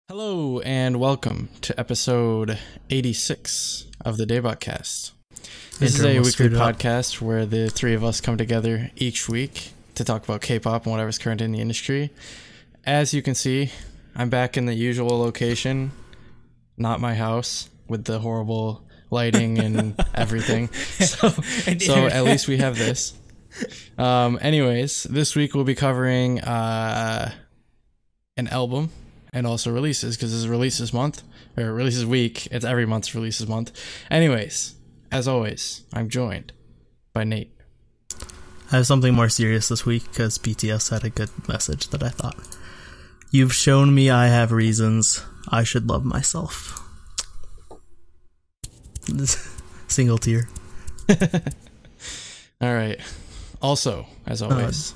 Hello and welcome to episode 86 of the DaebakCast. This is a weekly podcast where the three of us come together each week to talk about K-pop and whatever's current in the industry. As you can see, I'm back in the usual location, not my house, with the horrible lighting and everything. So at least we have this. Anyways, this week we'll be covering an album. And also releases, because this is releases month, or releases week. It's every month's releases month. Anyways, as always, I'm joined by Nate. I have something more serious this week, because BTS had a good message that I thought. You've shown me I have reasons. I should love myself. Single tear. Alright. Also, as always.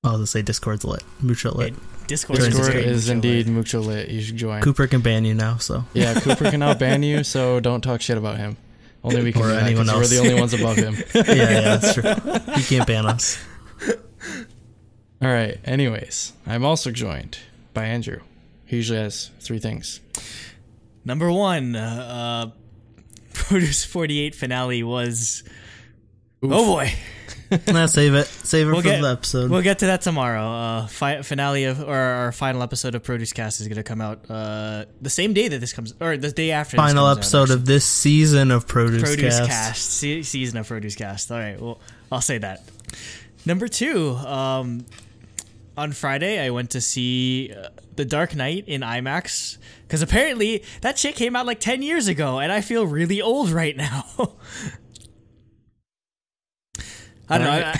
I was going to say Discord's lit. Mucho lit. Discord is indeed mucho lit. You should join. Cooper can ban you now, so. Yeah, Cooper can now ban you, so don't talk shit about him. Only we can, or anyone else. We're the only ones above him. yeah, that's true. You can't ban us. Alright, anyways. I'm also joined by Andrew. He usually has three things. Number one, Produce 48 finale was... Oof. Oh boy. Nah, save it for the episode. We'll get to that tomorrow. Finale of our final episode of Produce Cast is going to come out the same day that this comes, or the day after. Final episode of this season of Produce Cast. Season of Produce Cast. All right, well, I'll say that. Number two, on Friday I went to see The Dark Knight in IMAX because apparently that shit came out like 10 years ago, and I feel really old right now. I don't know.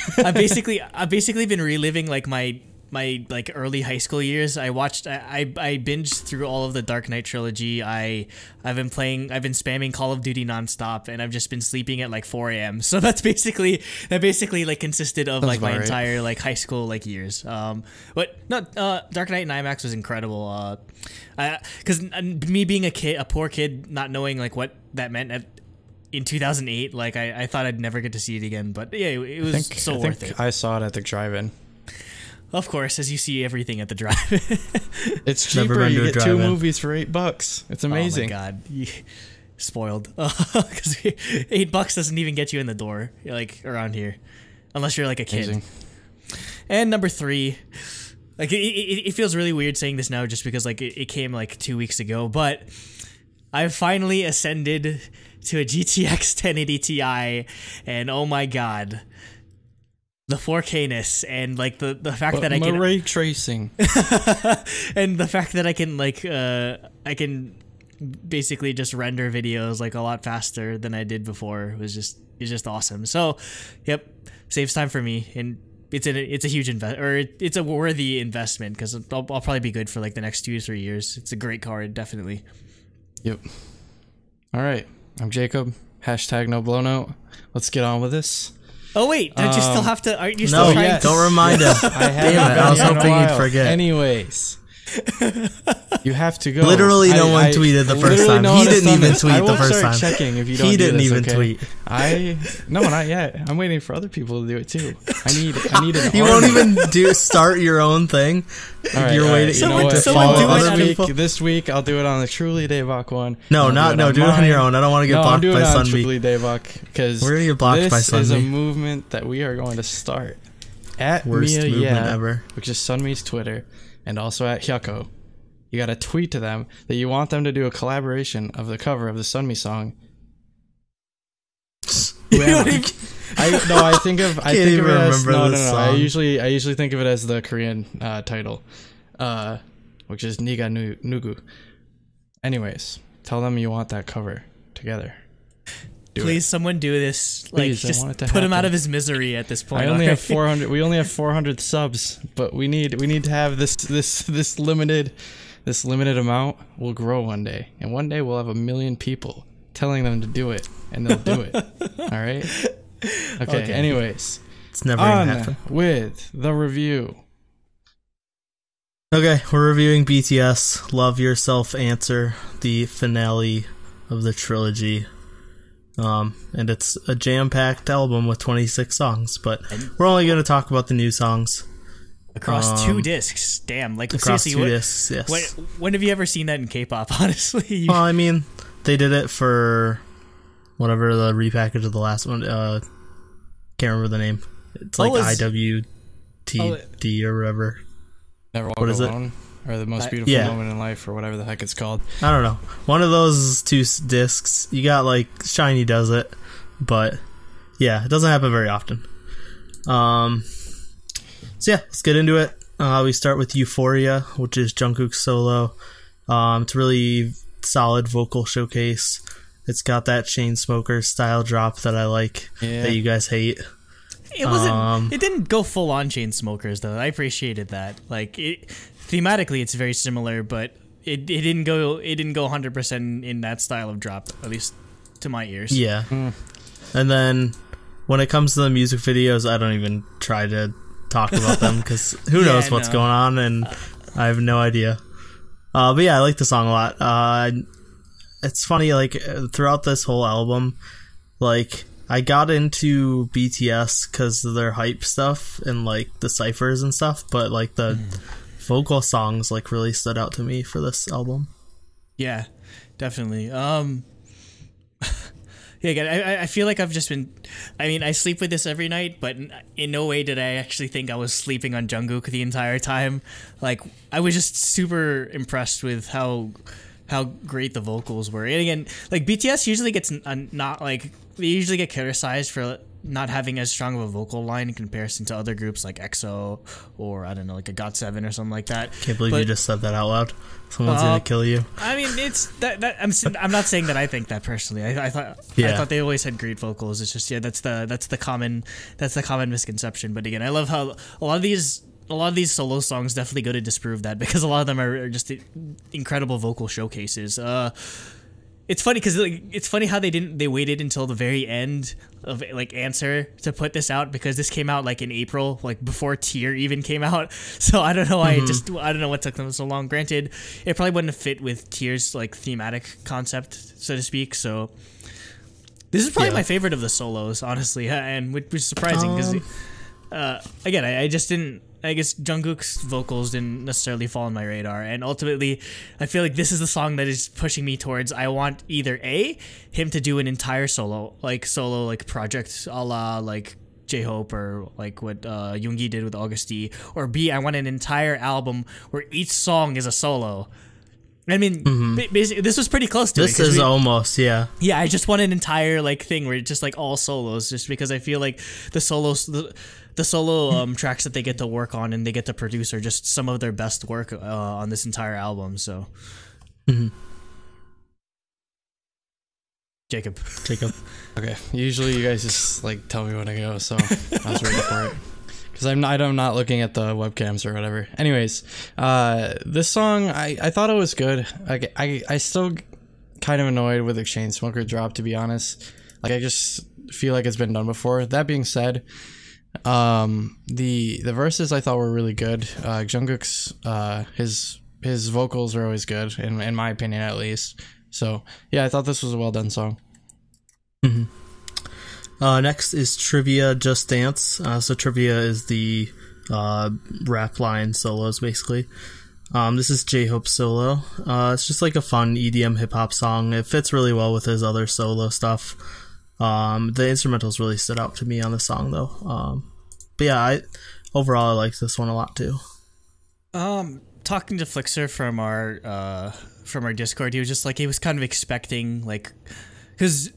I've basically been reliving like my like early high school years. I binged through all of the Dark Knight trilogy. I've been spamming Call of Duty nonstop, and I've just been sleeping at like 4 a.m. So that basically like consisted of like my entire like high school like years. But no, Dark Knight in IMAX was incredible. Because me being a poor kid, not knowing like what that meant in 2008, like I thought I'd never get to see it again, but yeah, it was so worth it. I saw it at the drive-in. Of course, as you see everything at the drive-in. It's cheaper. You get two movies for $8. It's amazing. Oh my god, spoiled. Because $8 doesn't even get you in the door, like around here, unless you're like a kid. Amazing. And number three, like it feels really weird saying this now, just because like it came like 2 weeks ago, but I've finally ascended to a GTX 1080 Ti, and oh my god, the 4K-ness and like the fact that I can ray tracing, and the fact that I can like I can basically just render videos like a lot faster than I did before is just awesome. So, yep, saves time for me, and it's a huge it's a worthy investment because I'll probably be good for like the next 2 to 3 years. It's a great card, definitely. Yep. All right. I'm Jacob. Hashtag no blow note. Let's get on with this. Oh wait, don't you still have to? Aren't you still trying? Yes. Don't remind him. I was hoping you'd forget. Anyways, you have to go. Literally, no one tweeted the first time. He didn't even tweet the first time. Checking if you don't. He didn't even tweet. No, not yet. I'm waiting for other people to do it too. I need an You won't even start your own thing. All right, you're waiting. You know what? To follow other people. This week I'll do it on the Truly Daebak one. No, do it on your own. I don't want to get blocked by Sunbeam. Truly Daebak, because we're gonna get blocked by Sunbeam. This is a movement that we are going to start at worst movement ever, which is Sunmi's Twitter, and also at Hyuko. You gotta tweet to them that you want them to do a collaboration of the cover of the Sunmi song. I think of it as I usually think of it as the Korean title, which is Niga Nugu. Anyways, tell them you want that cover together. Please, someone do this. Like, just put him out of his misery at this point. I only have 400. We only have 400 subs, but we need to have this limited amount. Will grow one day, and one day we'll have 1 million people telling them to do it, and they'll do it. All right. Okay. Anyways, it's never gonna happen. With the review. Okay, we're reviewing BTS Love Yourself Answer, the finale of the trilogy. And it's a jam-packed album with 26 songs, but we're only going to talk about the new songs. Across 2 discs, damn! Like across seriously, 2 discs, yes. When have you ever seen that in K-pop? Honestly, well, I mean, they did it for whatever the repackage of the last one. Can't remember the name. It's like IWTD or whatever. Never Walk What is Alone, or The Most Beautiful Moment in Life, or whatever the heck it's called. I don't know. One of those 2 discs. You got like Shiny does it, but yeah, it doesn't happen very often. So yeah, let's get into it. We start with Euphoria, which is Jungkook's solo. It's a really solid vocal showcase. It's got that Chainsmokers style drop that I like, that you guys hate. It wasn't. It didn't go full on Chainsmokers though. I appreciated that. Like thematically, it's very similar, but it didn't go. It didn't go 100% in that style of drop, at least to my ears. Yeah. And then when it comes to the music videos, I don't even try to talk about them because who knows what's going on, and I have no idea. But yeah, I like the song a lot. It's funny, like throughout this whole album, like I got into BTS because of their hype stuff and like the ciphers and stuff, but like the vocal songs like really stood out to me for this album. Yeah, definitely. Yeah, again, I feel like I've just been... I mean, I sleep with this every night, but in no way did I actually think I was sleeping on Jungkook the entire time. Like, I was just super impressed with how great the vocals were. And again, like, BTS usually gets not, like... They usually get criticized for not having as strong of a vocal line in comparison to other groups like EXO or, I don't know, like a GOT7 or something like that. Can't believe you just said that out loud. Someone's gonna kill you. I mean, it's that I'm not saying that I think that personally. I thought they always had great vocals. It's just that's the common misconception. But again, I love how a lot of these solo songs definitely go to disprove that, because a lot of them are just incredible vocal showcases. It's funny because it's funny how they waited until the very end of like Answer to put this out, because this came out like in April, like before Tear even came out. So I don't know why I don't know what took them so long. Granted, it probably wouldn't have fit with Tear's like thematic concept, so to speak. So this is probably my favorite of the solos, honestly, and which is surprising because again, I just didn't. I guess Jungkook's vocals didn't necessarily fall on my radar, and ultimately, I feel like this is the song that is pushing me towards. I want either him to do an entire solo project, a la like J-Hope or like what Yoongi did with Auguste, or B, I want an entire album where each song is a solo. I mean, basically, this was pretty close to this. This is almost, yeah. Yeah, I just want an entire like thing where it's just like all solos, just because I feel like the solo tracks that they get to work on and they get to produce are just some of their best work on this entire album. So, Jacob. Okay. Usually you guys just like tell me when to go, so I was ready for it. Because I'm not looking at the webcams or whatever. Anyways, this song I thought it was good. I still kind of annoyed with the Chainsmoker drop, to be honest. Like I just feel like it's been done before. That being said, the verses I thought were really good. Jungkook's his vocals are always good in my opinion, at least. So yeah, I thought this was a well done song. Next is Trivia Just Dance. So Trivia is the rap line solos, basically. This is J-Hope's solo. It's just like a fun EDM hip-hop song. It fits really well with his other solo stuff. The instrumentals really stood out to me on the song, though. But yeah, overall I like this one a lot, too. Talking to Flixer from our Discord, he was just like, he was kind of expecting, like, because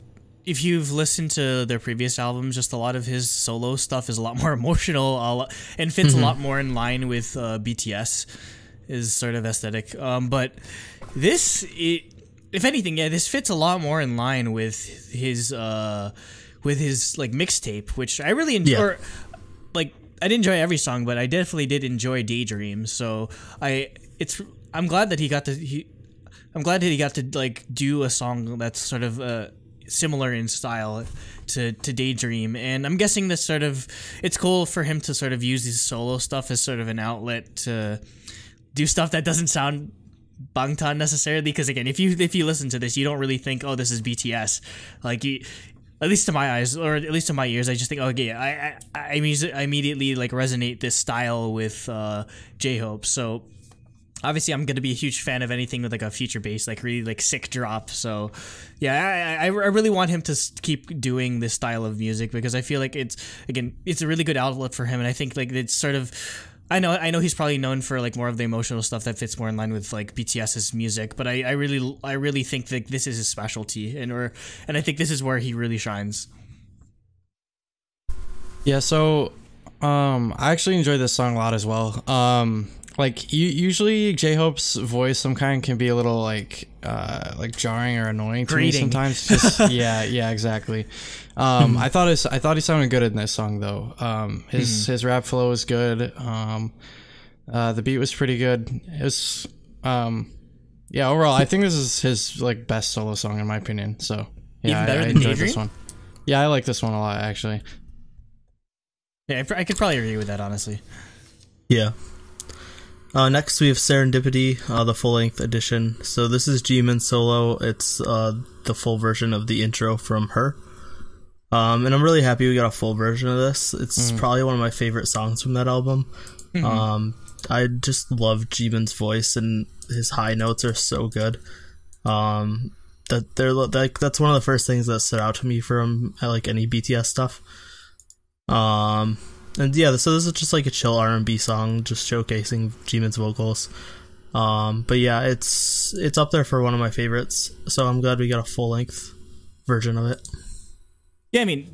if you've listened to their previous albums, just a lot of his solo stuff is a lot more emotional and fits a lot more in line with BTS, is sort of aesthetic. But this, if anything, yeah, this fits a lot more in line with his like mixtape, which I really enjoy. Or, like, I didn't enjoy every song, but I definitely did enjoy Daydream. So I'm glad that he got to like do a song that's sort of similar in style to Daydream, and I'm guessing this sort of, it's cool for him to sort of use his solo stuff as sort of an outlet to do stuff that doesn't sound Bangtan necessarily, because again, if you listen to this, you don't really think, oh, this is BTS. Like at least to my eyes, or at least to my ears, I just think, okay, I immediately like resonate this style with J-Hope. So obviously I'm gonna be a huge fan of anything with like a future bass, like really like sick drop. So yeah, I really want him to keep doing this style of music, because I feel like it's a really good outlet for him, and I think like it's sort of, I know he's probably known for like more of the emotional stuff that fits more in line with like BTS's music, but I really think that this is his specialty, and I think this is where he really shines. Yeah, so I actually enjoyed this song a lot as well. Like usually J-Hope's voice some kind can be a little like jarring or annoying to me sometimes. Just yeah, exactly. I thought he sounded good in this song though. His rap flow was good. The beat was pretty good. It was yeah, overall I think this is his like best solo song in my opinion. So yeah, even better I than enjoyed Daydream? this one. Yeah, I like this one a lot actually. Yeah, I could probably agree with that, honestly. Yeah. Next we have Serendipity, the full-length edition. So this is Jimin's solo. It's the full version of the intro from Her. And I'm really happy we got a full version of this. It's probably one of my favorite songs from that album. I just love Jimin's voice, and his high notes are so good. That they're like, that's one of the first things that stood out to me from like any BTS stuff. And yeah, so this is just like a chill R&B song, just showcasing Jimin's vocals. But yeah, it's up there for one of my favorites. So I'm glad we got a full length version of it. Yeah, I mean,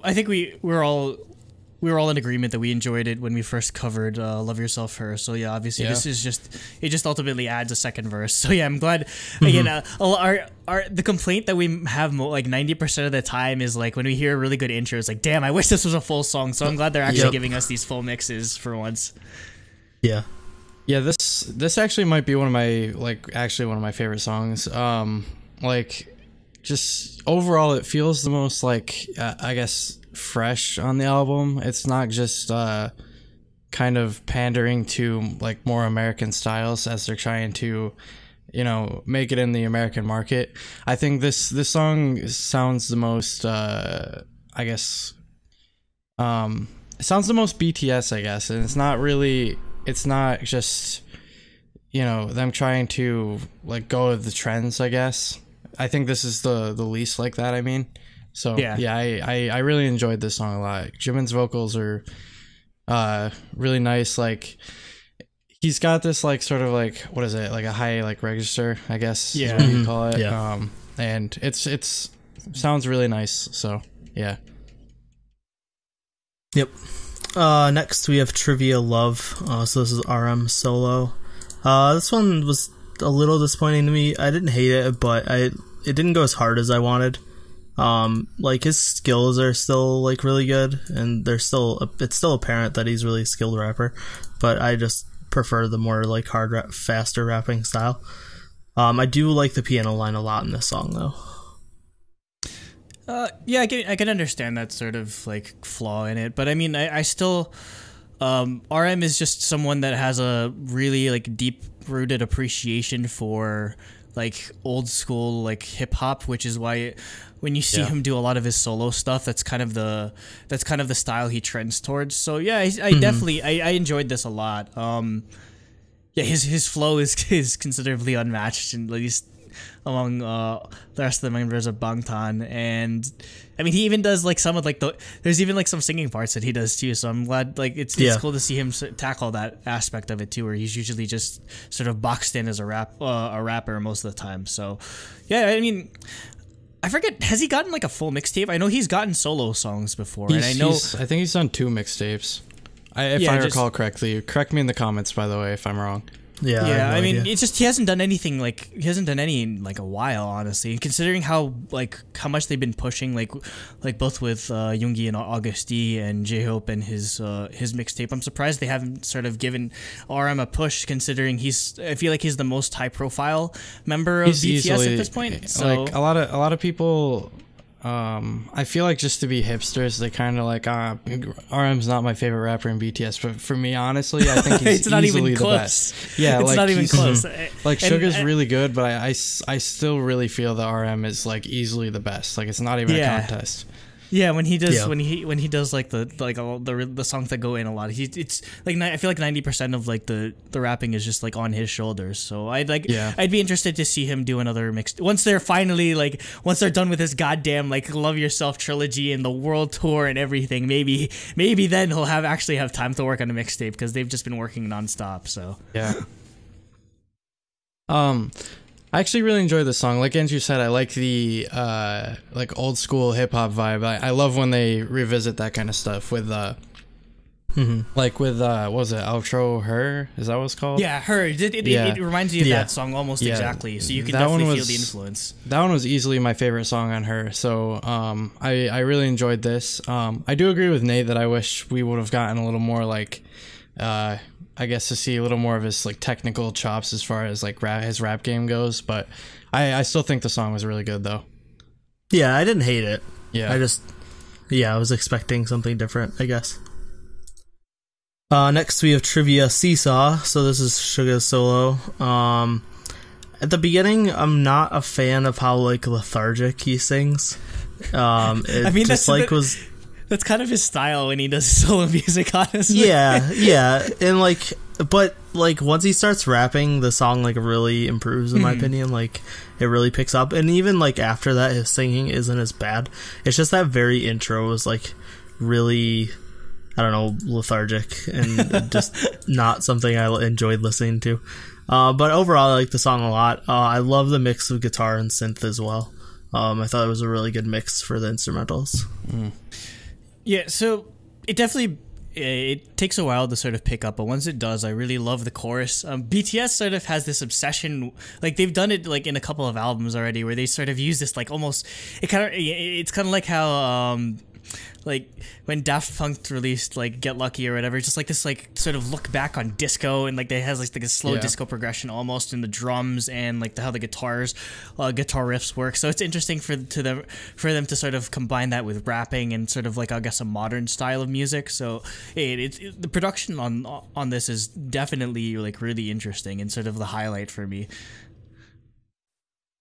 I think we were all in agreement that we enjoyed it when we first covered Love Yourself Her. So yeah, obviously this is just ultimately adds a second verse. So yeah, I'm glad. Again, the complaint that we have like 90% of the time is like when we hear a really good intro, it's like, damn, I wish this was a full song. So I'm glad they're actually giving us these full mixes for once. Yeah. Yeah, this actually might be one of my favorite songs. Like just overall it feels the most like I guess fresh on the album. It's not just kind of pandering to like more American styles as they're trying to, you know, make it in the American market. I think this song sounds the most I guess it sounds the most BTS, I guess, and it's not just, you know, them trying to like go with the trends, I guess. I think this is the least like that, I mean. So yeah, I really enjoyed this song a lot. Jimin's vocals are really nice. Like he's got this like sort of like, what is it, like a high like register, I guess is what you call it. Yeah. And it's sounds really nice. So yeah. Yep. Next we have Trivia Love. So this is RM solo. This one was a little disappointing to me. I didn't hate it, but it didn't go as hard as I wanted. Like his skills are still like really good, and it's still apparent that he's really a skilled rapper, but I just prefer the more like faster rapping style. I do like the piano line a lot in this song though. Yeah, I can understand that sort of like flaw in it, but I mean, I still, RM is just someone that has a really like deep rooted appreciation for like old school like hip hop, which is why when you see him do a lot of his solo stuff, that's kind of the style he trends towards. So yeah, I definitely I enjoyed this a lot. Yeah, his flow is considerably unmatched, and at least among the rest of the members of Bangtan. And I mean, he even does like some of like there's even like some singing parts that he does too. So I'm glad, like it's cool to see him tackle that aspect of it too, where he's usually just sort of boxed in as a rapper most of the time. So yeah, I mean, I forget, has he gotten like a full mixtape? I know he's gotten solo songs before, and I think he's done 2 mixtapes. If I recall correctly. Correct me in the comments, by the way, if I'm wrong. Yeah, I mean, it's just he hasn't done any in like a while, honestly. And considering how much they've been pushing, like both with Yoongi and Auguste and J-Hope and his mixtape, I'm surprised they haven't sort of given RM a push. Considering I feel like he's the most high profile member of BTS at this point. So like a lot of people I feel like just to be hipsters, they kind of like, RM's not my favorite rapper in BTS, but for me, honestly, I think he's it's not easily even the close. best. Yeah, it's like not even close. Like Suga's really good, but I still really feel that RM is like easily the best. Like it's not even a contest. Yeah, when he does when he does like the songs that go in a lot, it's like I feel like 90% of like the rapping is just like on his shoulders. So I'd be interested to see him do another mix once they're done with this goddamn like Love Yourself trilogy and the world tour and everything. Maybe then he'll actually have time to work on a mixtape because they've just been working nonstop. So yeah. I actually really enjoy this song. Like Andrew said, I like the like old school hip hop vibe. I love when they revisit that kind of stuff with like with what was it, outro Her? Is that what it's called? Yeah, Her. It reminds me of that song almost exactly. So you can definitely feel the influence. That one was easily my favorite song on Her. So I really enjoyed this. I do agree with Nate that I wish we would have gotten a little more like I guess to see a little more of his like technical chops as far as like his rap game goes, but I still think the song was really good though. Yeah, I didn't hate it. Yeah, I was expecting something different, I guess. Next we have Trivia Seesaw. So this is Suga's solo. At the beginning, I'm not a fan of how like lethargic he sings. That's kind of his style when he does solo music, honestly. Yeah, and like, but like once he starts rapping, the song like really improves in my opinion. Like it really picks up, and even like after that, his singing isn't as bad. It's just that very intro is like really, I don't know, lethargic and just not something I enjoyed listening to. But overall, I like the song a lot. I love the mix of guitar and synth as well. I thought it was a really good mix for the instrumentals. Yeah, so it definitely it takes a while to sort of pick up, but once it does, I really love the chorus. BTS sort of has this obsession, like they've done it like in a couple of albums already, where they sort of use this like almost it's kind of like how like when Daft Punk released like Get Lucky or whatever, just like this like sort of look back on disco, and like they has like a slow disco progression almost in the drums and like how the guitar riffs work. So it's interesting for them to sort of combine that with rapping and sort of like I guess a modern style of music. So the production on this is definitely like really interesting and sort of the highlight for me.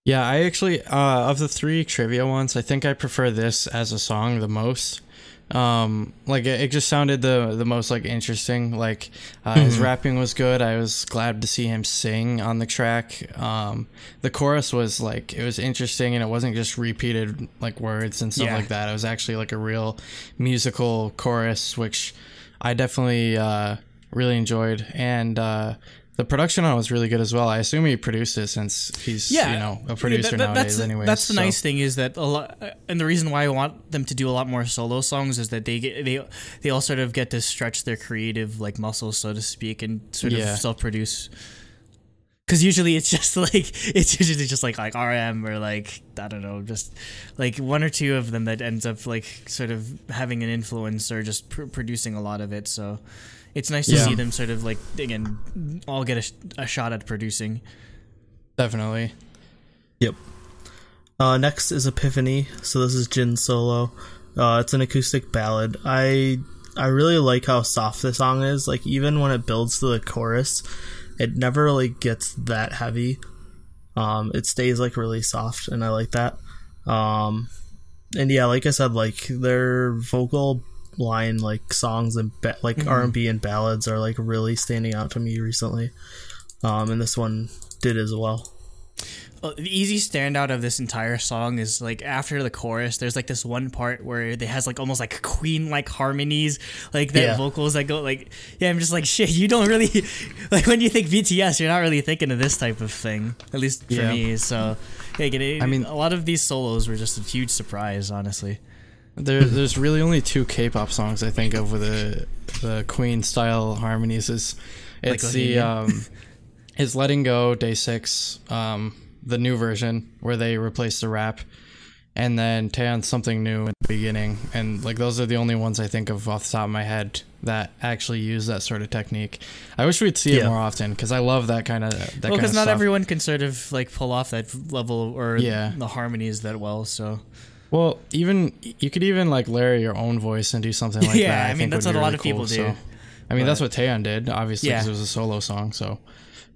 Yeah, I actually of the three trivia ones, I think I prefer this as a song the most. Like it just sounded the most like interesting. Like his rapping was good. I was glad to see him sing on the track. The chorus was like, it was interesting, and it wasn't just repeated like words and stuff like that. It was actually like a real musical chorus, which I definitely really enjoyed. And the production on it was really good as well. I assume he produced it since he's a producer nowadays anyway. That's the nice thing is that a lot, and the reason why I want them to do a lot more solo songs is that they all sort of get to stretch their creative like muscles, so to speak, and sort of self-produce. Because usually it's usually just like RM or like I don't know, just like one or two of them that ends up like sort of having an influence or just producing a lot of it. So it's nice to see them sort of like again all get a shot at producing. Definitely. Yep. Next is Epiphany. So this is Jin's solo. It's an acoustic ballad. I really like how soft the song is. Like even when it builds to the chorus, it never really gets that heavy. It stays like really soft, and I like that. And yeah, like I said, like their vocal line, like songs and like R&B and ballads are like really standing out to me recently. And this one did as well. The easy standout of this entire song is like after the chorus, there's like this one part where it has like almost like Queen like harmonies, like that vocals that go like, I'm just like, shit, you don't really like when you think BTS, you're not really thinking of this type of thing, at least for me. So I mean, a lot of these solos were just a huge surprise, honestly. There's really only two K-pop songs I think of with the Queen style harmonies. It's like his Letting Go, Day 6, the new version where they replaced the rap, and then Taeyeon's Something New in the beginning, and like those are the only ones I think of off the top of my head that actually use that sort of technique. I wish we'd see it more often because I love that kind of because not stuff. Everyone can sort of like pull off that level or the harmonies that well. So Well, even you could even like layer your own voice and do something like that. Yeah, I mean, that's what a lot of cool. people do. So, I mean, that's what Taeyeon did, obviously, because it was a solo song. So,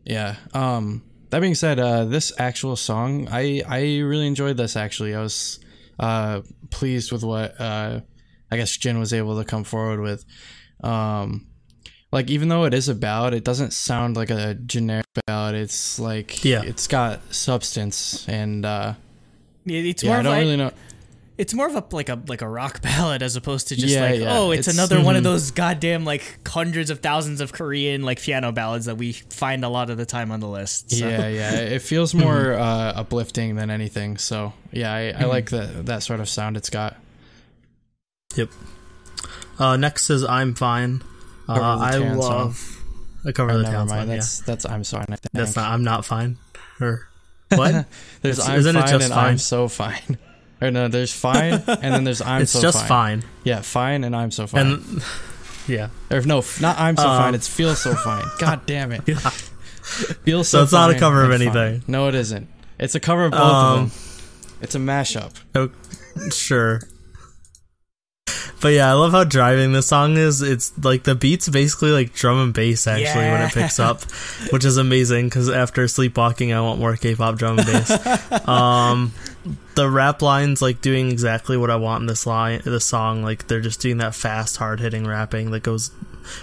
yeah. That being said, this actual song, I really enjoyed this. Actually, I was pleased with what I guess Jin was able to come forward with. Like, even though it is a ballad, it doesn't sound like a generic ballad. It's like it's got substance, and it's more I don't really know. It's more of a like a rock ballad as opposed to just it's another one of those goddamn like hundreds of thousands of Korean like piano ballads that we find a lot of the time on the list. So. Yeah, it feels more uplifting than anything. So yeah, I like that sort of sound it's got. Yep. Next is "I'm Fine." I love. I cover the town song. That's "I'm Sorry." I think. That's not. I'm not fine. Or what? There's "I'm Fine" and "I'm So Fine." Or no, there's "Fine" and then there's "I'm So Fine." It's just "Fine." Yeah, "Fine" and "I'm So Fine." And, yeah. Or no, not "I'm So Fine." It's "Feel So Fine." God damn it. Feel So. So it's not a cover of anything. Fine. No, it isn't. It's a cover of both of them. It's a mashup. Oh, sure. But yeah, I love how driving this song is. It's like the beat's basically like drum and bass actually when it picks up, which is amazing because after Sleepwalking, I want more K-pop drum and bass. The rap lines like doing exactly what I want in this song. Like they're just doing that fast, hard-hitting rapping that goes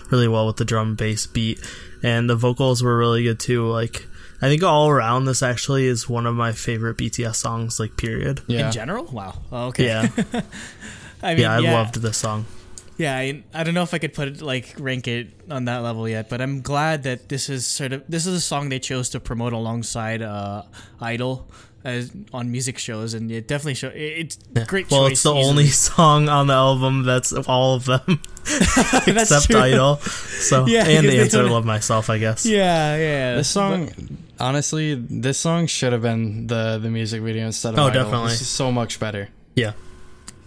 really well with the drum and bass beat, and the vocals were really good too. Like I think all around this actually is one of my favorite BTS songs. Like period. Yeah. In general, wow. Oh, okay. Yeah. I mean, I loved this song. Yeah, I don't know if I could rank it on that level yet, but I'm glad that this is a song they chose to promote alongside Idol on music shows, and it definitely it's great. Well, choice, it's the easily. only song on the album that's all of them except Idol. So and Answer Love Myself, I guess. Yeah. This song, honestly, this song should have been the music video instead of Idol. Definitely. This is so much better. Yeah.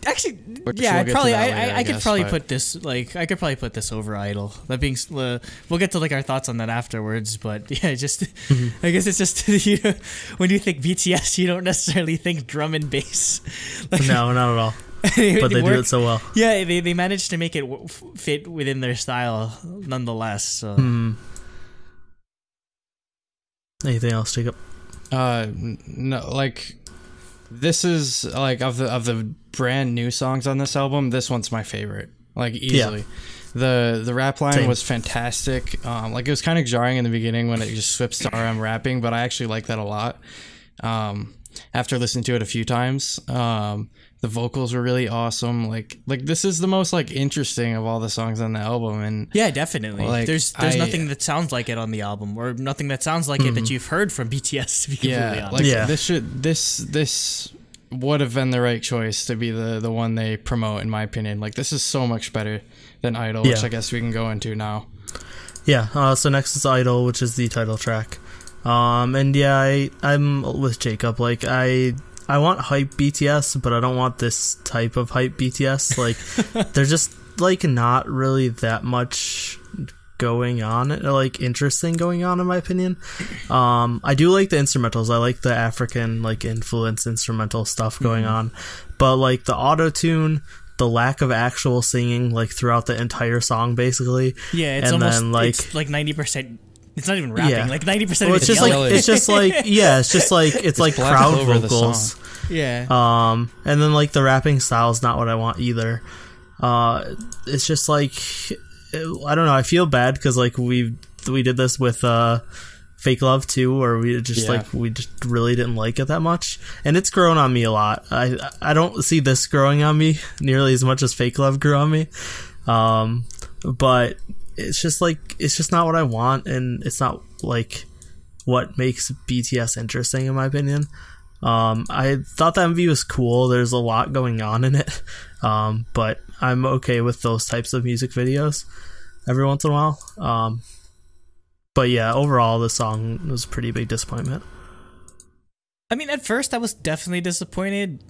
Actually, I could probably put this over Idol. That being, we'll get to like our thoughts on that afterwards. But yeah, I guess it's just when you think BTS, you don't necessarily think drum and bass. Like, no, not at all. But they do it so well. Yeah, they managed to make it fit within their style, nonetheless. So. Anything else, Jacob? No, like. This is like of the brand new songs on this album. This one's my favorite, like easily. Yeah. The rap line was fantastic. Like it was kind of jarring in the beginning when it just switched to RM rapping, but I actually like that a lot. After listening to it a few times, the vocals were really awesome. Like this is the most like interesting of all the songs on the album, and yeah, definitely. Like, there's nothing that sounds like it on the album, or nothing that sounds like it that you've heard from BTS. To be completely honest. This would have been the right choice to be the one they promote, in my opinion. Like this is so much better than Idol, which I guess we can go into now. Yeah. So next is Idol, which is the title track. And yeah, I'm with Jacob. Like I want hype BTS, but I don't want this type of hype BTS. Like they're just like not really that much going on, like interesting going on in my opinion. I do like the instrumentals. I like the African like influence instrumental stuff going on, but like the auto-tune, the lack of actual singing like throughout the entire song basically. Yeah, it's and almost then, like, it's like 90%. It's not even rapping. Yeah. Like 90% well, of it's it's like crowd vocals. Yeah. And then like the rapping style is not what I want either. It's just like I don't know. I feel bad because like we did this with Fake Love too, where we just really didn't like it that much, and it's grown on me a lot. I don't see this growing on me nearly as much as Fake Love grew on me. But it's just not what I want, and it's not like what makes BTS interesting in my opinion. I thought the MV was cool. There's a lot going on in it, but I'm okay with those types of music videos every once in a while. But yeah, overall the song was a pretty big disappointment. I mean, at first I was definitely disappointed,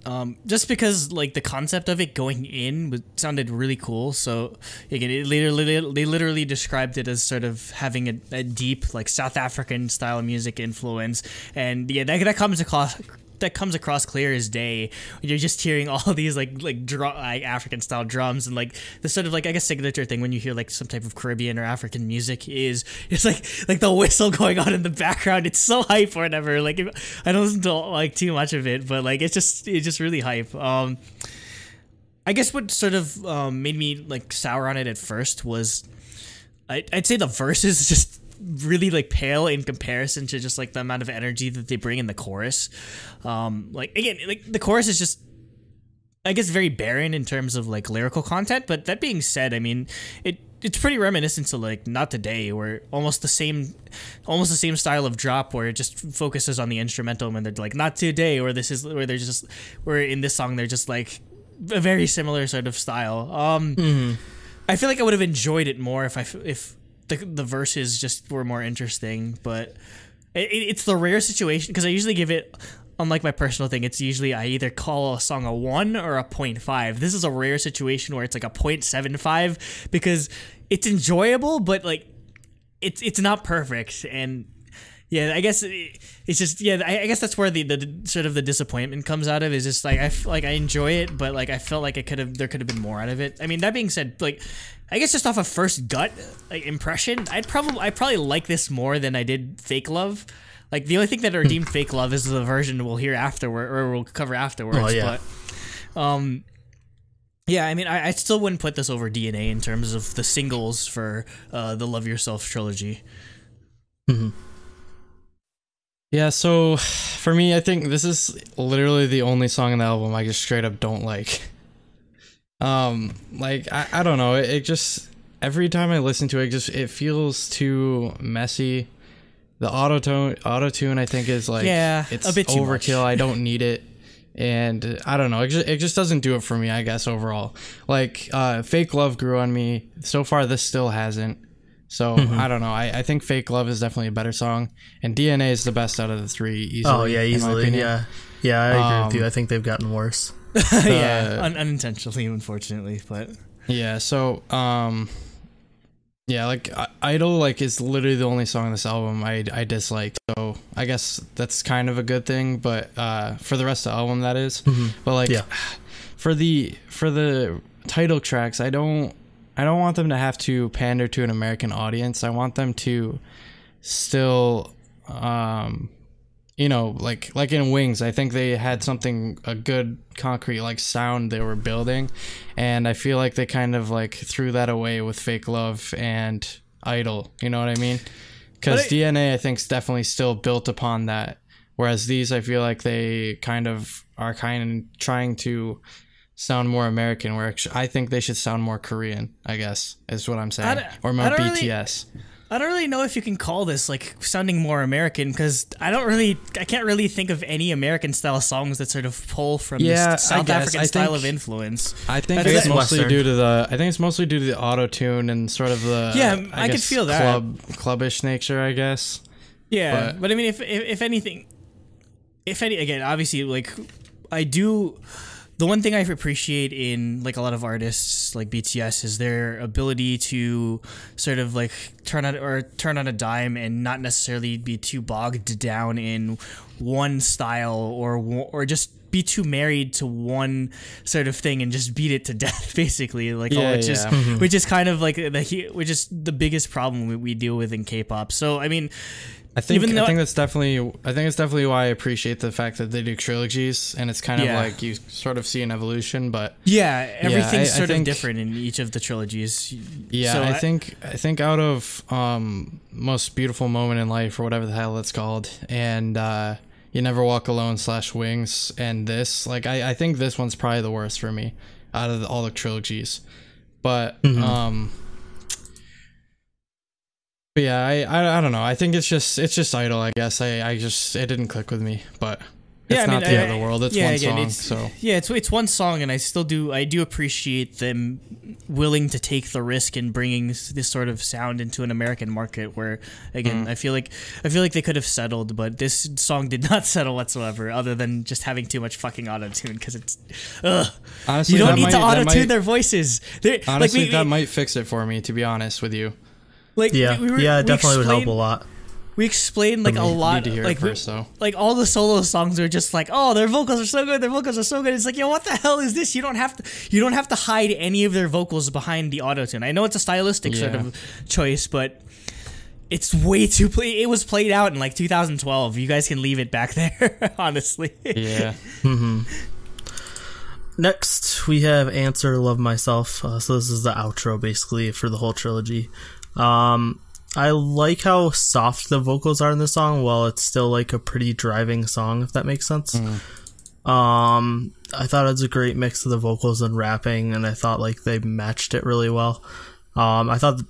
just because like the concept of it going in sounded really cool. So again, they literally described it as sort of having a deep like South African style music influence, and yeah, that comes across that comes across clear as day. You're just hearing all these like African style drums, and like the sort of like, I guess, signature thing when you hear like some type of Caribbean or African music is it's like the whistle going on in the background. It's so hype or whatever. Like I don't listen to like too much of it, but like it's just really hype. I guess what sort of made me like sour on it at first was I'd say the verses just really like pale in comparison to just like the amount of energy that they bring in the chorus. Like again, like the chorus is just, I guess, very barren in terms of like lyrical content. But that being said, I mean, it's pretty reminiscent to like Not Today, where almost the same style of drop where it just focuses on the instrumental when they're like Not Today, or this is where they're just, where in this song they're just like a very similar sort of style. I feel like I would have enjoyed it more if the verses just were more interesting, but it's the rare situation, because I usually give it, unlike my personal thing, it's usually I either call a song a 1 or a 0.5. This is a rare situation where it's like a 0.75 because it's enjoyable, but like it's not perfect. And yeah, I guess it's just, yeah, I guess that's where the sort of the disappointment comes out of, is just like I enjoy it, but like I felt like there could have been more out of it. I mean, that being said, like I guess just off a first gut like impression, I probably like this more than I did Fake Love. Like the only thing that redeemed Fake Love is the version we'll hear afterward, or we'll cover afterwards. Oh, yeah. But yeah, I mean, I still wouldn't put this over DNA in terms of the singles for the Love Yourself trilogy. Mm-hmm. Yeah, so for me, I think this is literally the only song on the album I just straight up don't like. Like I don't know, it just, every time I listen to it, it feels too messy. The auto-tune I think is like, yeah, it's a bit too overkill. much. I don't need it. And I don't know, it just doesn't do it for me, I guess, overall. Like Fake Love grew on me. So far this still hasn't. So I don't know. I think Fake Love is definitely a better song, and DNA is the best out of the three, easily. Oh yeah, easily. Yeah, I agree with you. I think they've gotten worse. Yeah, unintentionally, unfortunately, but yeah. So yeah, like Idol, like, is literally the only song on this album I dislike. So I guess that's kind of a good thing. But for the rest of the album, that is. But like, yeah, for the title tracks, I don't want them to have to pander to an American audience. I want them to still, you know, like in Wings, I think they had a good concrete like sound they were building, and I feel like they kind of like threw that away with Fake Love and Idol. You know what I mean? Because DNA, I think, is definitely still built upon that, whereas these, I feel like they are trying to sound more American, where I think they should sound more Korean, I guess, is what I'm saying. Or more BTS. I don't really know if you can call this like sounding more American, because I can't really think of any American style songs that sort of pull from this South African style of influence. I think it's mostly due to the auto tune and sort of the I could feel that clubbish nature, I guess. Yeah, but I mean, if anything, again, obviously, like, I do. The one thing I appreciate in like a lot of artists like BTS is their ability to sort of like turn on a dime and not necessarily be too bogged down in one style, or just be too married to one sort of thing and just beat it to death, basically. Like, which is kind of like which is the biggest problem we deal with in K-pop. So I mean, I think it's definitely why I appreciate the fact that they do trilogies, and it's kind of like you sort of see an evolution. But everything's sort of different in each of the trilogies. Yeah, so I think out of Most Beautiful Moment in Life, or whatever the hell it's called, and You Never Walk Alone / Wings, and this, like, I think this one's probably the worst for me out of all the trilogies. But but yeah, I don't know. I think it's just Idol, I guess. It didn't click with me, but it's not the end of the world. It's one song. It's one song, and I do appreciate them willing to take the risk in bringing this sort of sound into an American market, where again, I feel like they could have settled, but this song did not settle whatsoever, other than just having too much fucking auto-tune, because it's honestly, you don't need to auto-tune their voices. Honestly, that might fix it for me, to be honest with you. Like, it definitely would help a lot. we explained like a lot, like first, so. Like all the solo songs are just like, oh, their vocals are so good, their vocals are so good. It's like, yo, what the hell is this? You don't have to hide any of their vocals behind the autotune. I know it's a stylistic sort of choice, but it's way too it was played out in like 2012. You guys can leave it back there, honestly. Yeah. Next, we have Answer Love Myself. So this is the outro, basically, for the whole trilogy. I like how soft the vocals are in this song, while it's still like a pretty driving song, if that makes sense. I thought it was a great mix of the vocals and rapping, and I thought like they matched it really well. I thought,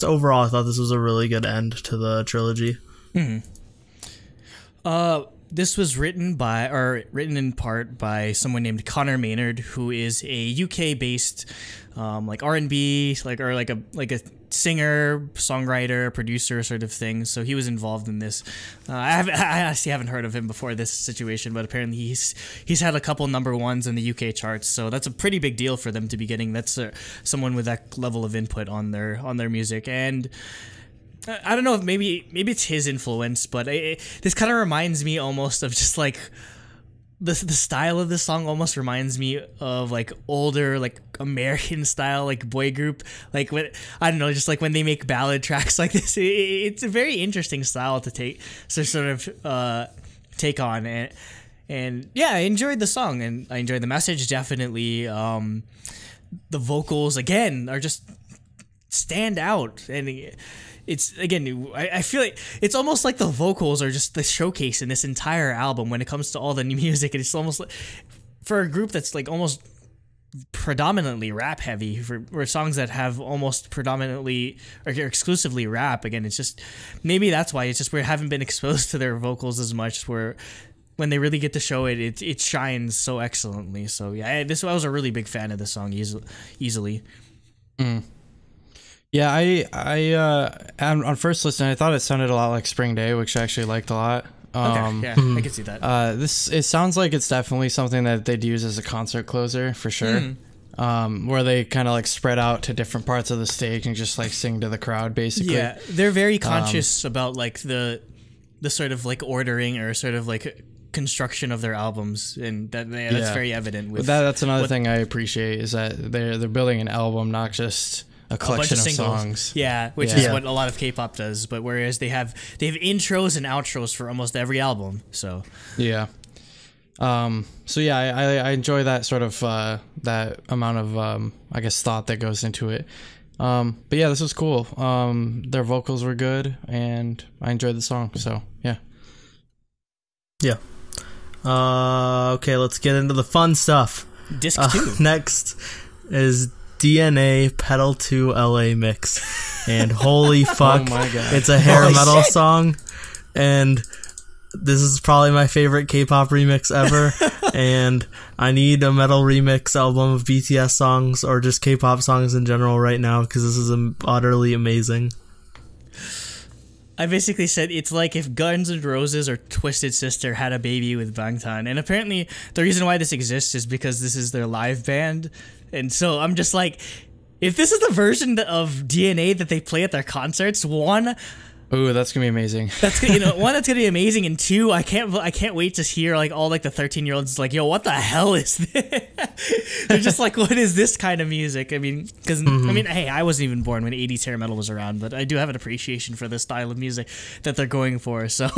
overall, I thought this was a really good end to the trilogy. This was written in part by someone named Connor Maynard, who is a UK-based like R&B, like a singer, songwriter, producer sort of thing. So he was involved in this. I actually haven't heard of him before this situation, but apparently he's had a couple number ones in the UK charts. So that's a pretty big deal for them to be getting. That's someone with that level of input on their music. And I don't know if maybe it's his influence, but this kind of reminds me almost of just like the style of this song almost reminds me of like older like American style like boy group, like when I don't know, just like when they make ballad tracks like this. It's a very interesting style to take on, and yeah, I enjoyed the song and I enjoyed the message definitely. The vocals again are just stand out, and it's again, I feel like it's almost like the vocals are just the showcase in this entire album when it comes to all the new music. And it's almost like for a group that's like almost predominantly rap heavy, for songs that have almost predominantly or exclusively rap. Again, it's just maybe that's why it's just we haven't been exposed to their vocals as much. Where when they really get to show it shines so excellently. So yeah, I was a really big fan of this song easily. Yeah, I on first listen, I thought it sounded a lot like Spring Day, which I actually liked a lot. I can see that. It sounds like it's definitely something that they'd use as a concert closer for sure. Where they kind of like spread out to different parts of the stage and just like sing to the crowd, basically. Yeah, they're very conscious about like the sort of like ordering or sort of like construction of their albums, and that's very evident. With that's another thing I appreciate is that they're building an album, not just a collection of songs. Yeah, which is what a lot of K-pop does. But whereas they have intros and outros for almost every album. So yeah. I enjoy that sort of that amount of I guess thought that goes into it. But yeah, this was cool. Their vocals were good, and I enjoyed the song. So yeah. Yeah. Okay, let's get into the fun stuff. Disc 2. Next is DNA Pedal 2 LA mix, and holy fuck, oh my God. It's a hair metal song, and this is probably my favorite K-pop remix ever. And I need a metal remix album of BTS songs or just K-pop songs in general right now, because this is utterly amazing. I basically said it's like if Guns N' Roses or Twisted Sister had a baby with Bangtan. And apparently the reason why this exists is because this is their live band. And so I'm just like, if this is the version of DNA that they play at their concerts, one, ooh, that's gonna be amazing. That's that's gonna be amazing, and two, I can't wait to hear like all like the 13-year-olds like, yo, what the hell is this? They're just like, what is this kind of music? I mean, because hey, I wasn't even born when 80s hair metal was around, but I do have an appreciation for the style of music that they're going for. So,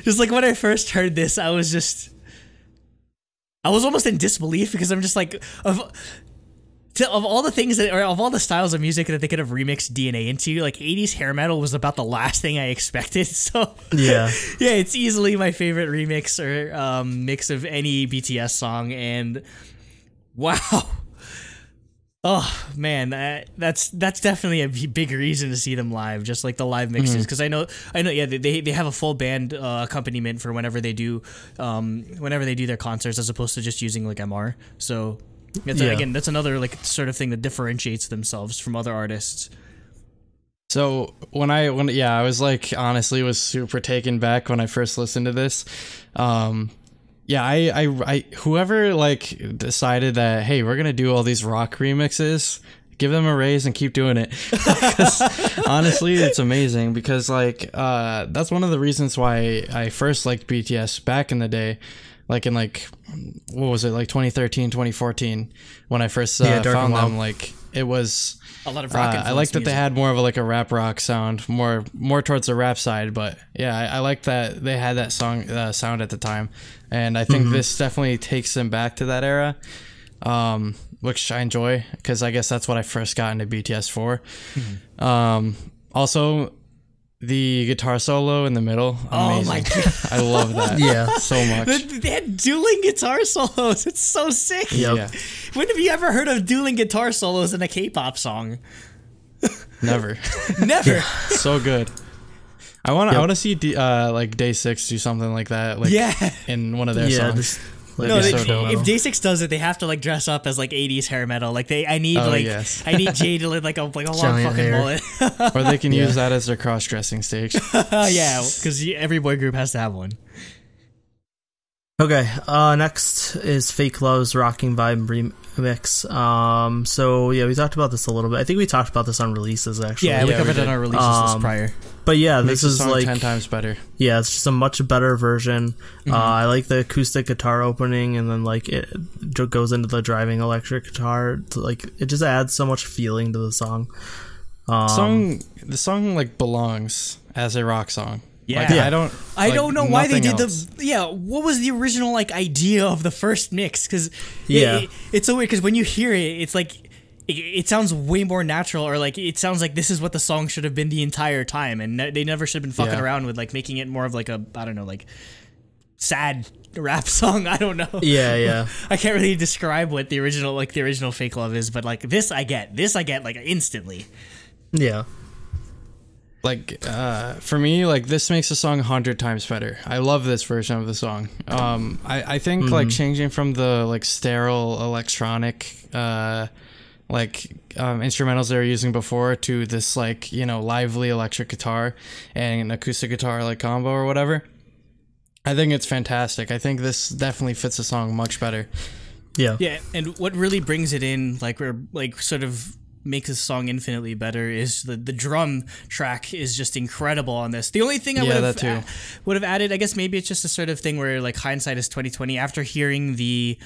just like when I first heard this, I was almost in disbelief, because I'm just like, of all the things that, or of all the styles of music that they could have remixed DNA into, like 80s hair metal was about the last thing I expected. So yeah, it's easily my favorite remix or mix of any BTS song. And wow, oh man, that's definitely a big reason to see them live, just like the live mixes, because I know, yeah, they have a full band accompaniment for whenever they do their concerts, as opposed to just using like MR. So. Again, that's another like sort of thing that differentiates themselves from other artists. So when I was like, honestly was super taken back when I first listened to this. I whoever like decided that, hey, we're gonna do all these rock remixes, give them a raise and keep doing it. Honestly, it's amazing because like that's one of the reasons why I first liked BTS back in the day, like in like what was it, like 2013, 2014 when I first found them. Like it was a lot of rock I liked that they had more of a rap rock sound, more towards the rap side. But yeah, I like that they had that song sound at the time, and I think this definitely takes them back to that era, which I enjoy because I guess that's what I first got into BTS for. Also, the guitar solo in the middle, amazing. Oh my god, I love that so much. They had dueling guitar solos. It's so sick. Yeah. When have you ever heard of dueling guitar solos in a K-pop song? Never. Never. So good. I want to see like Day6 do something like that. Like in one of their songs. No, if Day6 does it, they have to like dress up as like 80s hair metal. Like I need Jay to like a long fucking mullet. Or they can use that as their cross-dressing stage. Yeah, because every boy group has to have one. Okay, next is Fake Love's Rocking Vibe remix. So yeah, we talked about this a little bit. I think we talked about this on releases actually. Yeah, we covered it on our releases prior. But yeah, this is like 10 times better. Yeah, it's just a much better version. I like the acoustic guitar opening, and then like it goes into the driving electric guitar. Like it just adds so much feeling to the song. The song like belongs as a rock song. Yeah, like, I don't know why they did else. what was the original like idea of the first mix? Because it's so weird. Because when you hear it, it's like it sounds way more natural, or like it sounds like this is what the song should have been the entire time, and they never should have been fucking around with like making it more of like a, I don't know, like sad rap song. I don't know. Yeah. I can't really describe what the original Fake Love is, but like this I get like instantly. Yeah. Like for me, like this makes the song 100 times better. I love this version of the song. I think like changing from the like sterile electronic instrumentals they were using before to this like, you know, lively electric guitar and an acoustic guitar like combo or whatever, I think it's fantastic. I think this definitely fits the song much better. Yeah, and what really brings it in, like, or like sort of makes this song infinitely better, is the drum track is just incredible on this. The only thing I would have added, I guess maybe it's just a sort of thing where like hindsight is 2020. After hearing the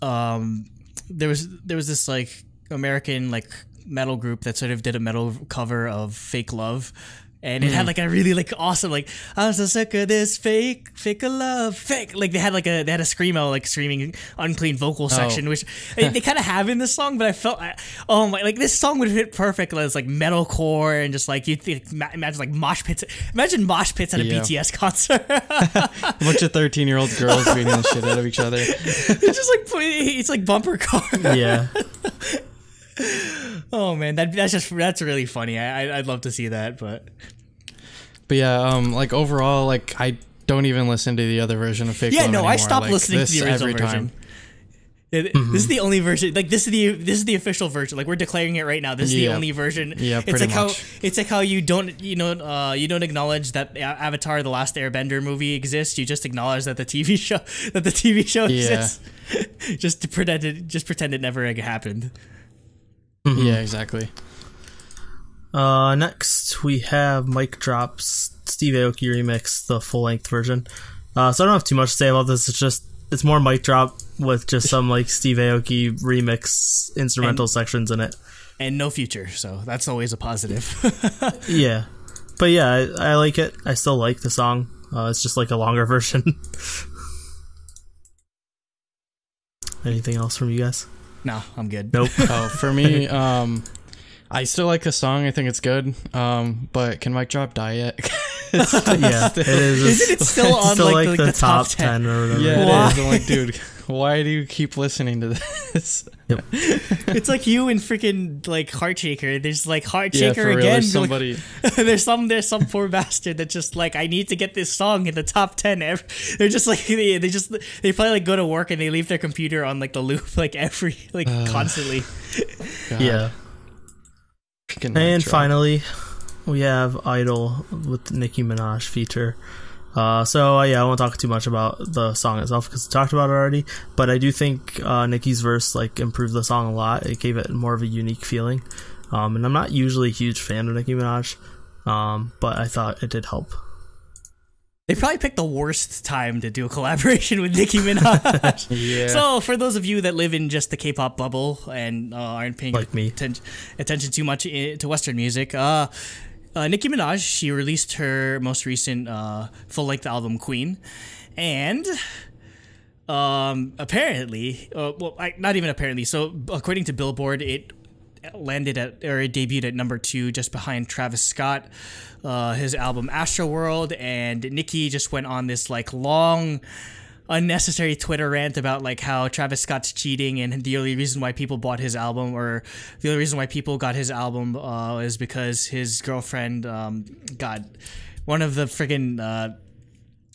there was this like American like metal group that sort of did a metal cover of Fake Love, and it had like a really like awesome like, I'm so sick of this fake love, fake, like they had a screamo, like screaming unclean vocal section, which they kind of have in this song, but I felt like this song would fit perfect as like metalcore, and just like you imagine like mosh pits at a BTS concert. A bunch of 13-year-old girls beating the shit out of each other. It's like bumper car. Yeah. Oh man, that's really funny. I'd love to see that, but yeah, like overall, like I don't even listen to the other version of Fake Love anymore. I stopped like, listening to the original version. This is the only version. Like this is the official version. Like we're declaring it right now. This is the only version. Yeah, pretty much. It's like how you don't acknowledge that Avatar: The Last Airbender movie exists. You just acknowledge that the TV show exists. just pretend it never happened. Yeah, exactly. Next we have Mic Drop's Steve Aoki remix, the full-length version. So I don't have too much to say about this. It's more Mic Drop with just some like Steve Aoki remix instrumental sections in it, and no future. So that's always a positive. Yeah, but yeah, I like it. I still like the song. It's just like a longer version. Anything else from you guys? No, I'm good. Nope. For me, I still like the song. I think it's good. But can Mic Drop die yet? Yeah, it is. Isn't it still on like the top 10 or whatever? Yeah, it is. I'm like, dude, why do you keep listening to this? Yep. It's like you and freaking like Heartshaker. There's like Heartshaker again. There's somebody. there's some poor bastard that just like, I need to get this song in the top 10. They're just like they probably like go to work and they leave their computer on like the loop like constantly. God. Yeah. And finally, we have Idol with Nicki Minaj feature. Yeah, I won't talk too much about the song itself because I talked about it already. But I do think Nicki's verse like improved the song a lot. It gave it more of a unique feeling. And I'm not usually a huge fan of Nicki Minaj, but I thought it did help. They probably picked the worst time to do a collaboration with Nicki Minaj. Yeah. So for those of you that live in just the K-pop bubble and aren't paying Like me. attention too much to Western music, Nicki Minaj, she released her most recent full-length album, Queen, and apparently, not even apparently, so according to Billboard, it debuted at number 2 just behind Travis Scott, his album Astroworld, and Nicki just went on this like long unnecessary Twitter rant about like how Travis Scott's cheating, and the only reason why people bought his album, or the only reason why people got his album is because his girlfriend got one of the friggin'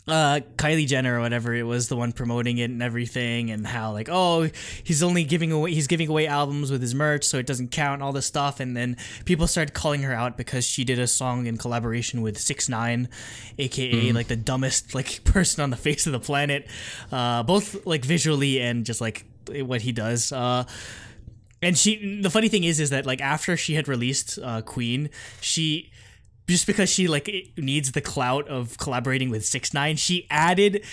Kylie Jenner or whatever it was, the one promoting it and everything, and how like, oh, he's giving away albums with his merch, so it doesn't count, all this stuff. And then people started calling her out because she did a song in collaboration with 6ix9ine, aka like the dumbest like person on the face of the planet, both like visually and just like what he does. And the funny thing is that like after she had released Queen, just because she like needs the clout of collaborating with 6ix9ine, she added,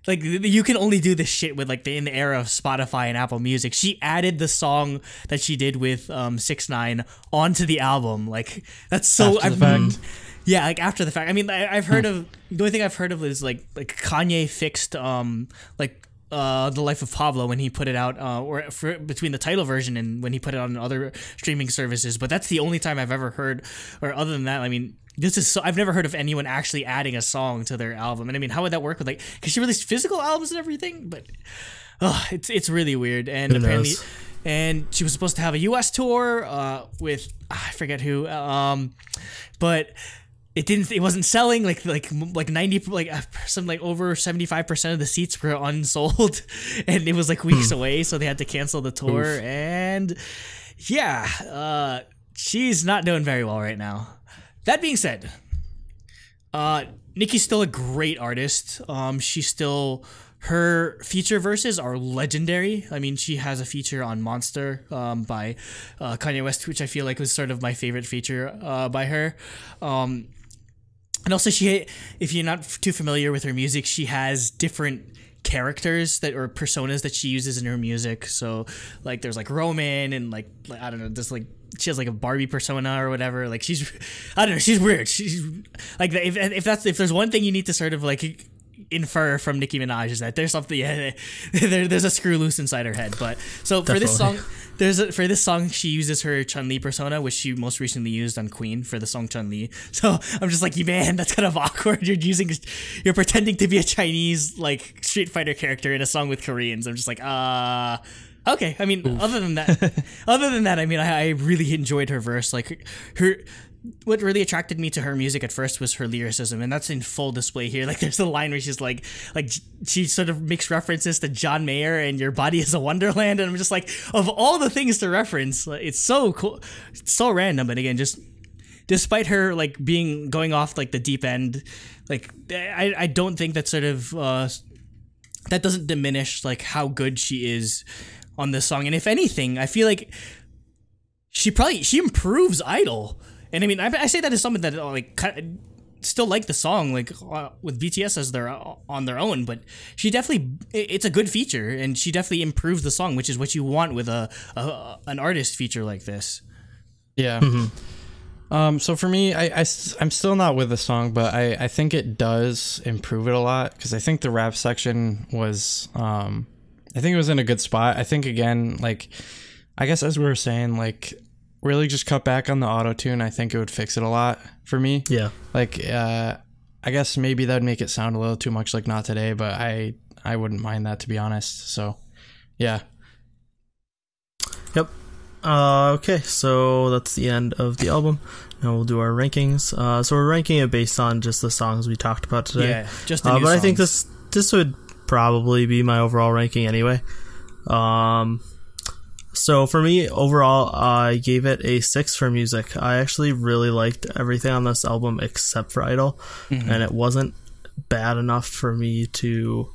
like, you can only do this shit with like in the era of Spotify and Apple Music. She added the song that she did with 6ix9ine onto the album. Like that's so. After the fact. Yeah, like after the fact. I mean, I've heard of, the only thing I've heard of is like Kanye fixed The Life of Pablo when he put it out, between the title version and when he put it on other streaming services. But that's the only time I've ever heard, or other than that, I mean, I've never heard of anyone actually adding a song to their album. And I mean, how would that work with like, because she released physical albums and everything, but it's really weird. And Who apparently, knows? and she was supposed to have a US tour with I forget who, but it wasn't selling, like 90, like some like over 75% of the seats were unsold, and it was like weeks away, so they had to cancel the tour. Oof. And yeah, she's not doing very well right now. That being said, Nicki's still a great artist. Her feature verses are legendary. I mean, she has a feature on Monster by Kanye West, which I feel like was sort of my favorite feature by her. And also, if you're not too familiar with her music, she has different characters or personas that she uses in her music. So, like, there's like Roman, and like I don't know, just like she has like a Barbie persona or whatever. Like she's weird. She's like, if there's one thing you need to sort of like infer from Nicki Minaj, is that there's something, there's a screw loose inside her head. But so for this song, she uses her Chun-Li persona, which she most recently used on Queen for the song Chun-Li. So I'm just like, man, that's kind of awkward. You're pretending to be a Chinese like Street Fighter character in a song with Koreans. I'm just like, okay. I mean, other than that, I mean, I really enjoyed her verse. Like what really attracted me to her music at first was her lyricism, and that's in full display here. Like, there's a line where she's like she sort of makes references to John Mayer and "Your Body Is a Wonderland," and I'm just like, of all the things to reference, it's so cool, it's so random. But again, just despite her like going off like the deep end, like I don't think that sort of that doesn't diminish like how good she is on this song. And if anything, I feel like she improves Idol. And I mean, I say that as someone that like still like the song, like with BTS as on their own, but she definitely, it's a good feature, and she definitely improves the song, which is what you want with an artist feature like this. Yeah. Mm-hmm. So for me, I'm still not with the song, but I think it does improve it a lot, because I think the rap section was, I think it was in a good spot. I think, again, like, I guess as we were saying, like, really just cut back on the auto-tune. I think it would fix it a lot for me. Yeah. Like, I guess maybe that would make it sound a little too much like Not Today, but I wouldn't mind that, to be honest. So, yeah. Yep. Okay, so that's the end of the album. Now we'll do our rankings. So we're ranking it based on just the songs we talked about today. Yeah, just the new but songs. I think this would probably be my overall ranking anyway. So for me, overall, I gave it a 6 for music. I actually really liked everything on this album except for Idol, and it wasn't bad enough for me to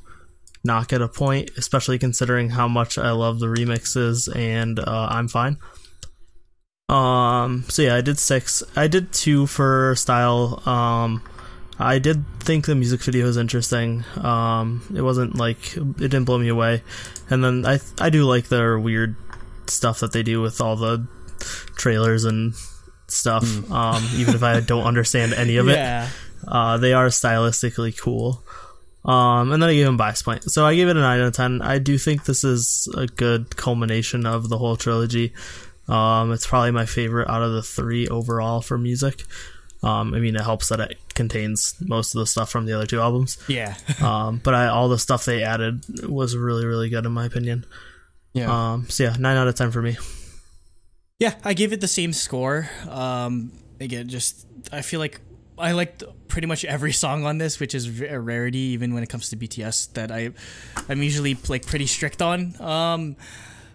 not get a point, especially considering how much I love the remixes, and I'm fine. So yeah, I did 6. I did 2 for style. I did think the music video was interesting. It wasn't like, it didn't blow me away. And then I do like their weird stuff that they do with all the trailers and stuff. Even if I don't understand any of it, they are stylistically cool. And then I gave him bias point. So I gave it a 9 out of 10. I do think this is a good culmination of the whole trilogy. It's probably my favorite out of the 3 overall for music. I mean, it helps that it contains most of the stuff from the other 2 albums. Yeah. But all the stuff they added was really, really good in my opinion. Yeah. So yeah, 9 out of 10 for me. Yeah, I gave it the same score. Again, just I feel like I liked pretty much every song on this, which is a rarity even when it comes to BTS that I'm usually like pretty strict on.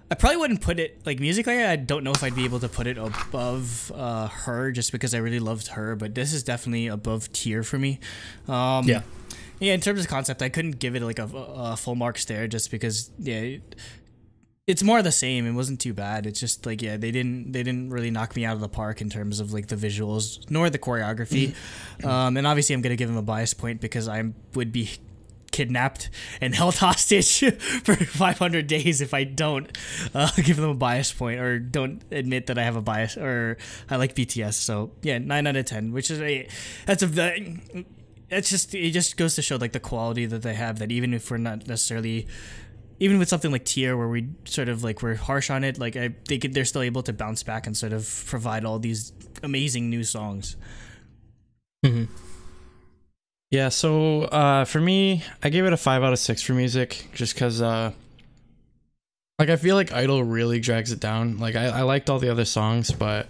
I probably wouldn't put it, like, musically, I don't know if I'd be able to put it above her just because I really loved her, but this is definitely above tier for me. Yeah, in terms of concept, I couldn't give it like a full marks there just because, it's more of the same. It wasn't too bad. It's just like, they didn't really knock me out of the park in terms of like the visuals nor the choreography. And obviously I'm going to give him a bias point because I would be kidnapped and held hostage for 500 days if I don't give them a bias point or don't admit that I have a bias or I like BTS. So yeah, 9 out of 10, which is it just goes to show like the quality that they have, that even if we're not necessarily, even with something like tier where we sort of like we're harsh on it, like they're still able to bounce back and sort of provide all these amazing new songs. Yeah, so for me, I gave it a 5 out of 6 for music, just because like I feel like Idol really drags it down. Like I liked all the other songs, but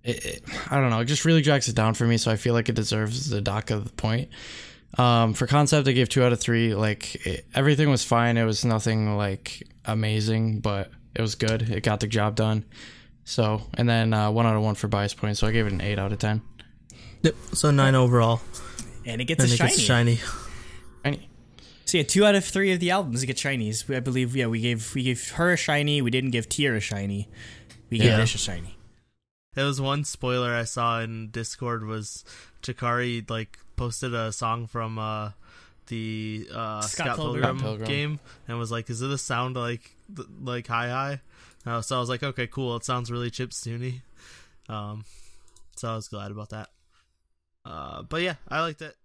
I don't know, it just really drags it down for me, so I feel like it deserves the dock of the point. For concept, I gave 2 out of 3. Like everything was fine. It was nothing like amazing, but it was good. It got the job done. So, and then 1 out of 1 for bias points, so I gave it an 8 out of 10. Yep. So 9 overall. And it gets shiny. So yeah, 2 out of 3 of the albums get shinies. I believe, we gave her a shiny. We didn't give Tier a shiny. We gave Ish a shiny. There was one spoiler I saw in Discord was Chikari like posted a song from the Scott Pilgrim game and was like, "Is it a sound like Hi Hi?" So I was like, "Okay, cool. It sounds really chipstune-y." So I was glad about that. But yeah, I liked it.